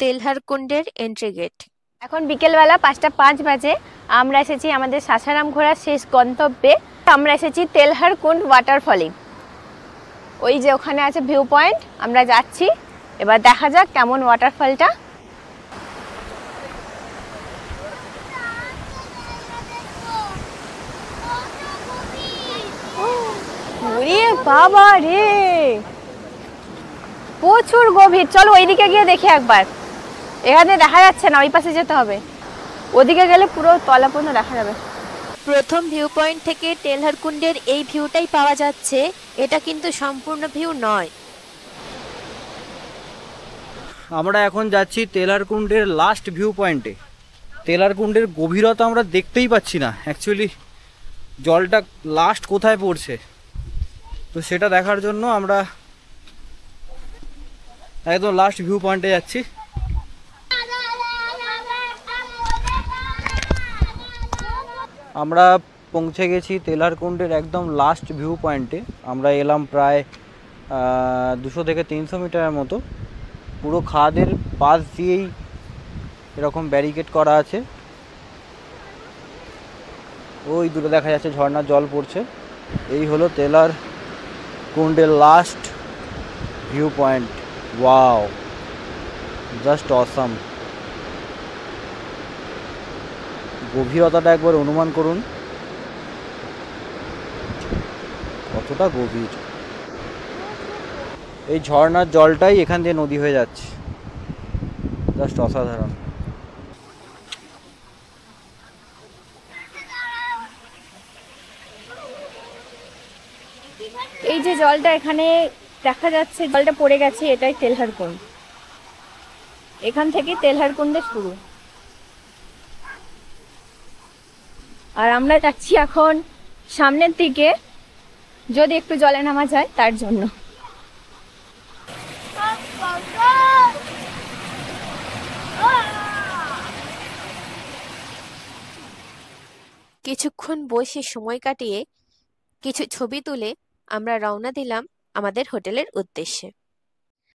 তেলহার কুণ্ডের entry gate. এখন বিকেলবেলা 5টা 5 বাজে। আমরা এসেছি আমাদের সাসারাম ঘোরার শেষ গন্তব্যে। আমরা এসেছি তেলহার কুন্ড ওয়াটারফলে। ওই যে ওখানে আছে ভিউ পয়েন্ট, আমরা যাচ্ছি। এবার দেখা যাক কেমন ওয়াটারফলটা। ওরে বাবা রে, প্রচুর গভীর। চলো ওইদিকে গিয়ে দেখি একবার। এখানে দেখা যাচ্ছে না, ওই পাশে যেতে হবে। ওদিকে গেলে পুরো তলা পর্যন্ত দেখা যাবে। প্রথম ভিউ পয়েন্ট থেকে তেলহার কুণ্ডের এই ভিউটাই পাওয়া যাচ্ছে। এটা কিন্তু সম্পূর্ণ ভিউ নয়। আমরা এখন যাচ্ছি তেলহার কুণ্ডের লাস্ট ভিউ পয়েন্টে। তেলহার কুণ্ডের গভীরতা আমরা দেখতেই পাচ্ছি না অ্যাকচুয়ালি, জলটা লাস্ট কোথায় পড়ছে। তো সেটা দেখার জন্য আমরা একদম লাস্ট ভিউ পয়েন্টে যাচ্ছি। আমরা পৌঁছে গেছি তেলহার কুণ্ডের একদম লাস্ট ভিউ পয়েন্টে। আমরা এলাম প্রায় 200 থেকে 300 মিটারের মতো। পুরো খাদের পাশ দিয়েই এরকম ব্যারিকেড করা আছে। ওই দূরে দেখা যাচ্ছে ঝর্ণার জল পড়ছে। এই হলো তেলহার কুণ্ডের last view point. Wow, just awesome. গভীরতাটা একবার অনুমান করুন কতটা গভীর। এই ঝর্ণার জলটাই এখান দিয়ে নদী হয়ে যাচ্ছে। জাস্ট অসাধারণ। এই যে জলটা এখানে দেখা যাচ্ছে, জলটা পড়ে গেছে, এটাই তেলহার কুন্ড। এখান থেকে তেলহার কুণ্ডে শুরু। আর আমরা যাচ্ছি এখন সামনের দিকে, যদি একটু জলে নামা যায় তার জন্য। কিছুক্ষণ বসে সময় কাটিয়ে কিছু ছবি তুলে আমরা রওনা দিলাম আমাদের হোটেলের উদ্দেশ্যে।